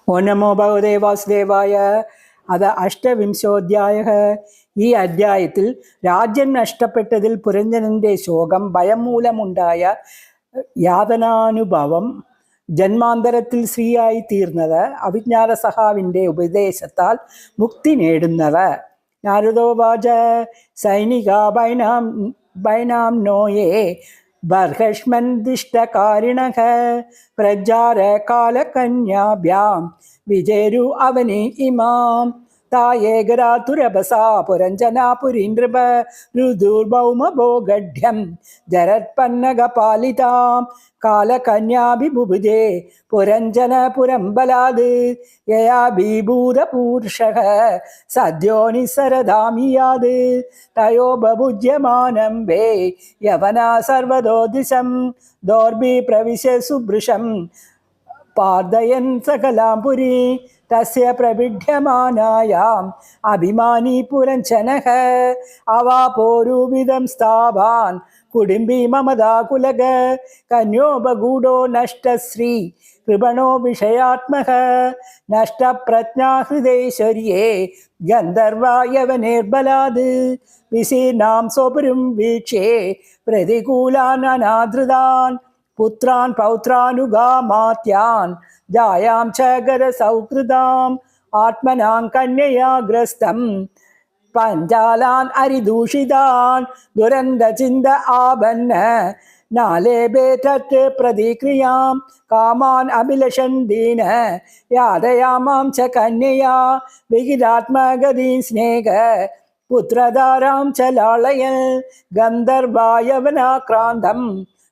ഓ നമോ ഭഗവതേ വാസുദേവായ. അത് അഷ്ടവിംശോധ്യായ. ഈ അധ്യായത്തിൽ രാജ്യം നഷ്ടപ്പെട്ടതിൽ പുരഞ്ജനന്റെ ശോകം, ഭയം മൂലമുണ്ടായ യാതനാനുഭവം, ജന്മാന്തരത്തിൽ സ്ത്രീയായി തീർന്നത്, അവിജ്ഞാത സഹാവിൻ്റെ ഉപദേശത്താൽ മുക്തി നേടുന്നത്. നാരദോവാച സൈനിക ബൈനാം നോയേ ബർഹഷ്മന്ദിഷ്ടകാരിണഃ പ്രജാര കാലകന്യാഭ്യാം വിജേരു അവനി ഇമാം തായേകരാതുരഭസാ പുരഞ്ജനാ പുരീന്ദ്രപ രുദുർഭൗമഭോഗഢ്യം ജരത്പന്നഗപാലിതാം കാലകന്യാഭിബുഭുജേ പുരഞ്ജന പുരംബലാത് യയാ ബീഭൂതപൂർഷഃ സദ്യോ നിസ്സരധാമിയാത് തയോ ബഭുജ്യമാനം വേ യവനാ സർവദോ ദിശം ദോർഭി പ്രവിശ്യ സുഭൃശം പാർദയൻ സകലാം പുരി തസ്യ പ്രവിഢ്യമാനായാം അഭിമാനി പുരഞ്ജനഃ അവാപോരൂപിതം സ്ഥാവാൻ കുടുംബി മമതാകുലക കന്യോപഗൂഢോ നഷ്ടശ്രീ കൃപണോ വിഷയാത്മക നഷ്ടപ്രജ്ഞാഹൃദൈശ്വര്യേ ഗന്ധർവായവനേർബലാത് വിശീർണാം സ്വപുരം വീക്ഷ്യേ പ്രതികൂലാനനാധൃതാൻ പുത്രാൻ പൗത്രാനുഗാമാത്യാൻ ജായാം ച ഗരസൗഹൃദാം ആത്മനാം കന്യയാഗ്രസ്തം പഞ്ചാലാൻ അരിദൂഷിതാൻ ദുരന്തചിന്ത ആപന്ന നാലേബേതത് പ്രതിക്രിയാം കാമാൻ അഭിലഷൻ ദീന യാതയാമാം ച കന്യയാ വിഹിതാത്മഗതീ സ്നേഹ പുത്രധാരാം ച ലാളയൻ ഗന്ധർവായവനാക്രാന്തം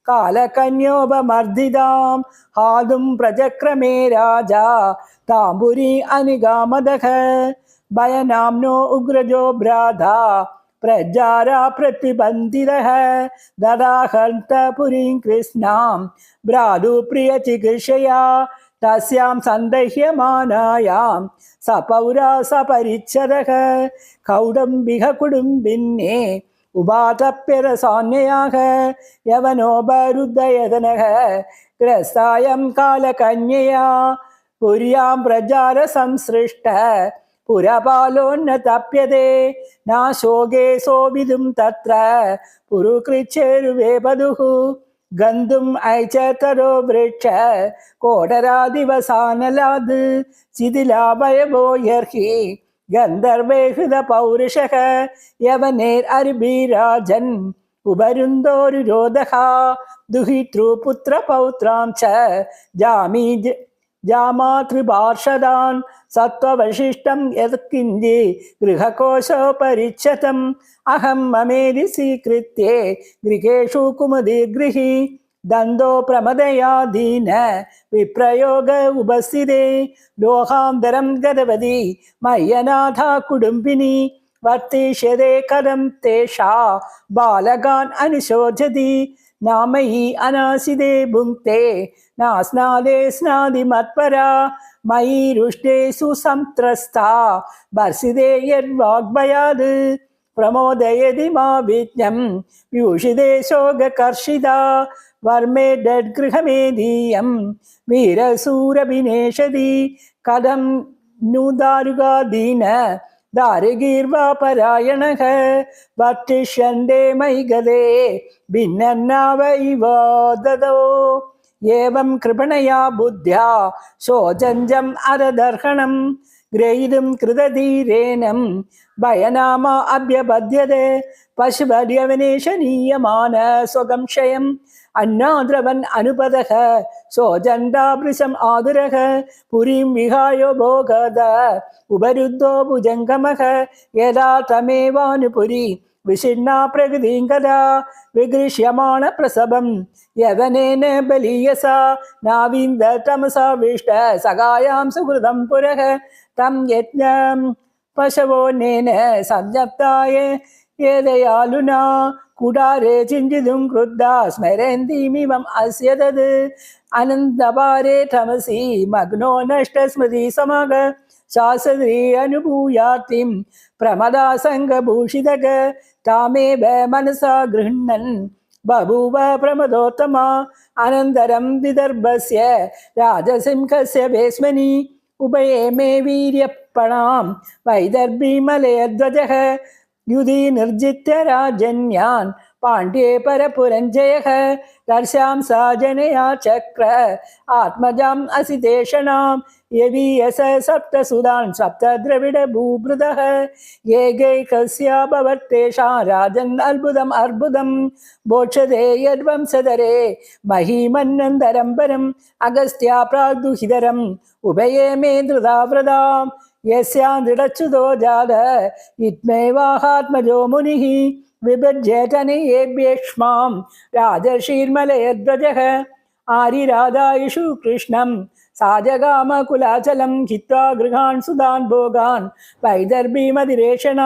കാലകന്യോപമർദ്ദിതാം ഹാതും പ്രചക്രമേ രാജാ താംബുരി അനുഗാമദഃ ഭയനാംനോ ഉഗ്രജോ ഭ്രാതാ പ്രജാരാ പ്രതിബന്ധിതഃ ദദാഹന്ത പുരീം കൃഷ്ണാം ഭ്രാതുപ്രിയ ചികിത്സയാ തസ്യാം സന്ദഹ്യമാനായാം സപൗരാ സപരിച്ഛദഃ കൗടംബിക കുടുംബിന്യേ ഉപാതപ്യരസാന്യയാഹ യവനോപരുദ്ധയതനഃ ഗ്രസ്തായം കാലകന്യയാ പുര്യാം പ്രജാര സംസൃഷ്ട പുരപാലോന്നതപ്യതേ നാശോകേ സോവിതും തത്ര പുരുകൃച്ഛേരുവേപദുഃ ഗന്ധും ഐചതരോ വൃക്ഷ കോടരാദിവസാനലാത് ശിഥിലാഭയവോ യർഹി ഗന്ധർവേ ഹൃദ പൗരുഷഃ യവനേർ അരിഭീരാജൻ ഉപരുന്തോരു രോധഃ ദുഹിതൃപുത്ര പൗത്രാം ച ജാമാതൃപാർഷദാൻ സത്വവശിഷ്ടം യത്കിഞ്ചി ഗൃഹകോശോപരിച്ഛതം അഹം മമേതി സ്വീകൃത്യേ ഗൃഹേഷു കുമുദീഗൃഹി ദന്തോ പ്രമദയാധീന വിപ്രയോഗ ഉപസ്ഥിതേ ലോഹാന്തരം ഗതവതി മയ്യനാഥ കുടുംബിനി വർത്തിഷ്യതേ കഥം തേഷാ ബാലകാൻ അനുശോചതി നാമഹി അനാസിതേ ഭുങ്ക്തേ നാസ്നാദേ സ്നാതി മത്പരാ മയി രുഷ്ടേ സുസംത്രസ്താ ഭർസിതേ യദ്വാഗ്ഭയാത് പ്രമോദയതി മാ വിജ്ഞം വ്യൂഷിതേ ശോകകർഷിതാ വർമ്മേ ഡഡ്ഗൃഹമേദീയം വീരസൂരഭിനേഷതി കഥം നൂദാരുകാദീന ദാരികീർവാപരായണഃ വർത്തിഷ്യന്തേ മയി ഗതേ ഭിന്നന്നാവൈവോ ദദോ ഏവം കൃപണയാ ബുദ്ധ്യാ ശോചഞ്ചം അരദർഹണം ഗ്രഹീതും കൃതധീരേനം ഭയനാമ അഭ്യപദ്യതേ പശുപര്യവനേഷനീയമാന സ്വകംക്ഷയം അന്നാദ്രവൻ അനുപദഃ ശോചണ്ടാഭൃശം ആതുരഃ പുരീം വിഹായോ ഭോഗദ ഉപരുദ്ധോ ഭുജംഗമഃ യഥാ തമേവാനുപുരി വിഷിണ്ണാ പ്രകൃതിം കഥാ വിഗൃഹ്യമാണ പ്രസവം യവനേന ബലീയസാ നാവിന്ദ തമസാവിഷ്ട സഖായാം സുഹൃതം പുരഃ തം യജ്ഞം പശവോന്നേന സംജപ്തായ ഏതയാലുനാ കുടാരേ ചിഞ്ചിതും ക്രുദ്ധാ സ്മരന്തിമിമം അസ്യ തത് അനന്തപാരേ തമസി മഗ്നോ നഷ്ടസ്മൃതി സമഗ ശാസ്ത്രീ അനുഭൂയാർത്തിം പ്രമദാസംഗഭൂഷിതക താമേവ മനസാ ഗൃഹ്ണൻ ബഭൂവ പ്രമദോത്തമ അനന്തരം വിദർഭസ്യ രാജസിംഹസ്യ ഭേസ്മനി उभये मे वीर्यपणां वैदर्भीमलयध्वजः युधि निर्जित्य राजन्यान् पाण्ड्ये परपुरञ्जयः दर्शां सा जनया चक्र आत्मजाम् असितेषणां यवीयस सप्तसुधान् सप्तद्रविडभूभृतः एकैकस्याभवत्तेषां राजन् अर्बुदम् अर्बुदं बोक्षते यद्वंसधरे महीमन्नन्तरं परम् अगस्त्या प्राग्दुहितरम् उभये मे धृताव्रतां यस्यां दृढच्युतो जात इत्मेवाहात्मजो मुनिः विभज्येतनयेभ्येक्ष्मां राजर्षिर्मलयध्वजः आरिराधायुषु कृष्णं साजगामकुलाचलं हित्वा गृहान् सुधान् भोगान् वैदर्भीमधिरेषण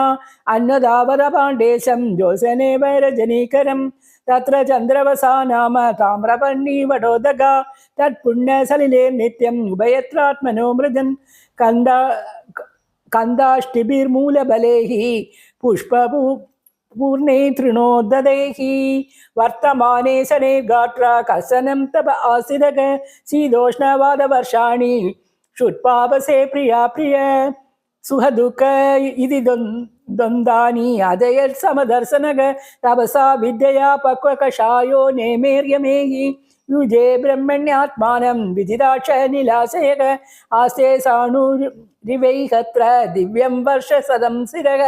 अन्नदावरपाण्डेशं जोसने वैरजनीकरं तत्र चन्द्रवसा नाम ताम्रपर्णी वटोदगा तत्पुण्यसलिले नित्यम् उभयत्रात्मनो मृदन् कन्दाष्टिभिर्मूलबलैः पुष्पपूर्णे तृणोददैः वर्तमाने शने गात्रा कशनं तप आसिदग शीतोष्णवादवर्षाणि क्षुत्पावसे प्रिया प्रिय सुहदुःख इति द्वन्द्वानि अजयत्समदर्शनग तपसा विद्यया पक्वकषायो नेमेर्यमेहि युजे ब्रह्मण्यात्मानं विजिदाक्ष निलाशयग आस्ते साणुरिवैहत्र दिव्यं वर्षसदं शिरः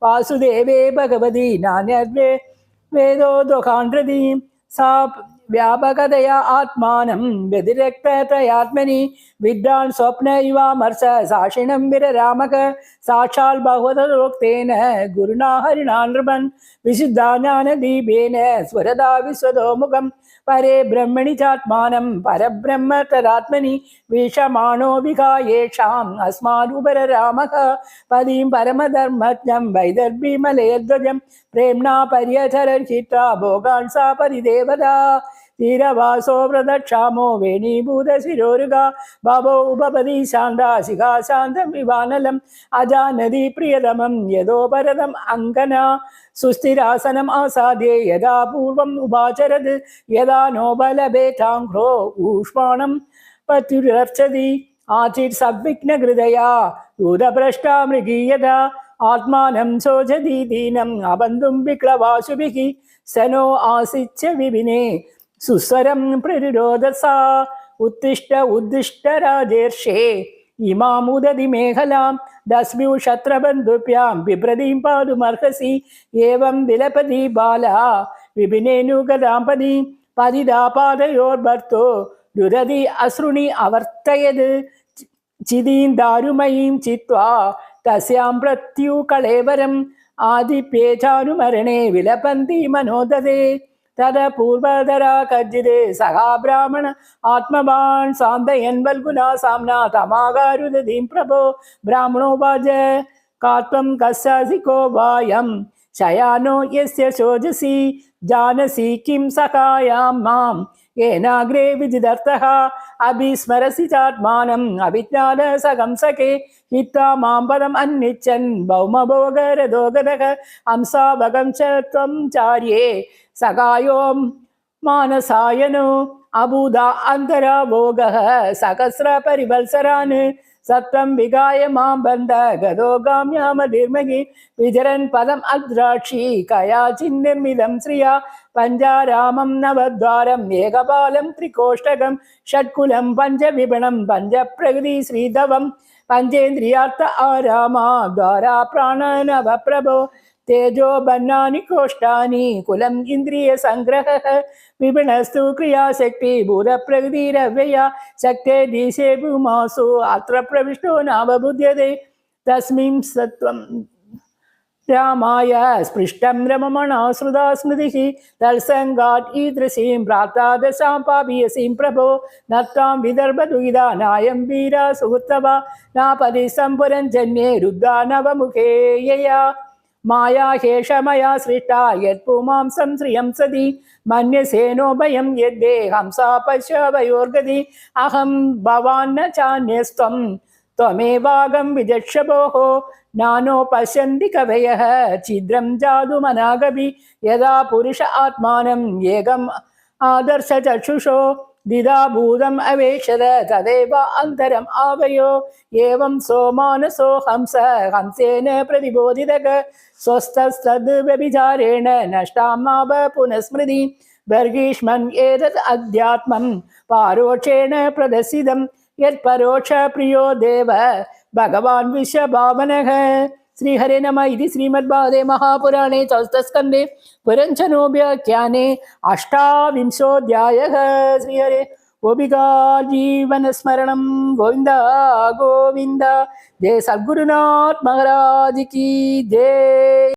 वासुदेवे भगवती नान्यद्वे वेदो दोखान्धृति सा व्यापकतया आत्मानं व्यतिरक्तत्रयात्मनि विद्वान् स्वप्न इवामर्ष साक्षिणं विररामक साक्षात् भगवतोक्तेन गुरुणा हरिणा नृपन् विशुद्धाज्ञानदीपेन स्वरदा विश्वतोमुखं परे ब्रह्मणि चात्मानं परब्रह्म तदात्मनि वीक्षमाणो विकायेषाम् अस्मादुपररामः पदीं परमधर्मज्ञं वैदर्भीमलयध्वजं प्रेम्णा पर्यचरर्हित्वा भोगान् सा परिदेवता तीरवासो प्रदक्षामो वेणीभूतशिरोरुगा भवो उपपदी शान्ता शिखा शान्तं विवानलम् अजानदी प्रियतमं यदोपरतम् अङ्कना सुस्थिरासनम् आसाद्ये यदा पूर्वम् उपाचरत् यदा नोबलभेटाङ्घ्रो ऊष्माणं पत्युरर्चति आचित् सद्विघ्नहृदया दूरभ्रष्टा मृगीयता आत्मानं शोचति दीनम् अबन्धुं विक्लवाशुभिः स नो आसिच्य विपिने सुस्वरं प्रतिरोधसा उत्तिष्ठ उद्दिष्ट राजेर्षे इमामुदति मेखलां दस्म्यु शत्रबन्धुभ्यां बिभ्रतीं पातुमर्हसि एवं विलपति बाला विपिनेऽनुगदाम्पदी पतिता पादयोर्भर्तो दुरति अश्रुणि अवर्तयत् चिदीं दारुमयीं चित्वा तस्यां प्रत्युकलेवरम् आदिप्येचानुमरणे विलपन्ति मनोदते तद पूर्वधरा कज्जिदे सखा ब्राह्मण आत्मवान् सान्दयन् वल्गुना साम्ना तमागारुदतीं प्रभो ब्राह्मणोवाच कात्वं कस्यासि को वायं शयानो यस्य शोचसि जानसि किं सखायां मां येनाग्रे विजिदर्थः अभिस्मरसि चात्मानम् अभिज्ञानसखं सखे हित्वा मां पदम् अन्निच्छन् भौमभोगरदोगदः हंसाभगं च त्वं चार्ये सखायो मानसायनो अबुधा अन्तरा भोगः सहस्र परिवत्सरान् सत्वं विगाय मां बन्ध गदो गाम्यामधिर्महि विचरन् पदम् अद्राक्षी कयाचिन्निर्मितं श्रिया पञ्चारामं नवद्वारम् एकपालं त्रिकोष्टकं षट्कुलं पञ्चविपणं पञ्चप्रकृति श्रीधवं पञ्चेन्द्रियार्थ आरामा द्वारा प्राणनवप्रभो तेजो बन्नानि कोष्ठानि कुलम् इन्द्रियसङ्ग्रहः विपिणस्तु क्रियाशक्ति भूतप्रकृतिरव्यया शक्ते दिशे भूमासु अत्र प्रविष्टो नावबुध्यते तस्मिन् सत्वं रामाय स्पृष्टं रममणा श्रुता स्मृतिः तत्सङ्गात् ईदृशीं प्राप्तादशां पापीयसीं प्रभो नत्वां विदर्भदुहिता नायं वीरा सुहृत्तवा नापदि सम्पुरञ्जन्ये रुद्धा नवमुखे यया माया हेषमया सृष्टा यत्पुमांसं श्रियं सति मन्यसेनो भयं यद्दे हंसा पश्यवयोर्गति अहं भवान्न चान्यस्त्वं त्वमेवागं विजक्षभोः नानो पश्यन्ति कवयः छिद्रं जातुमनागपि यदा पुरुष आत्मानम् एकम् आदर्श चक्षुषो दिदाभूतम् अवेशद तदेव अन्तरम् आवयो एवं सोमानसो हंस हंसेन प्रतिबोधितक स्वस्तस्तद् व्यभिचारेण नष्टां नाभ पुनस्मृति बर्गीष्मन् एतत् अध्यात्मं पारोक्षेण प्रदर्शितं यत्परोक्ष प्रियो देव भगवान् विश्वभावनः श्रीहरे नमः इति श्रीमद्भागवते महापुराणे चतुर्थस्कन्धे पुरञ्चनोऽभ्याख्याने अष्टाविंशोऽध्यायः। श्रीहरे गोपिका जीवनस्मरणं गोविन्द गोविन्द। जय सद्गुरुनाथ महाराज की जय।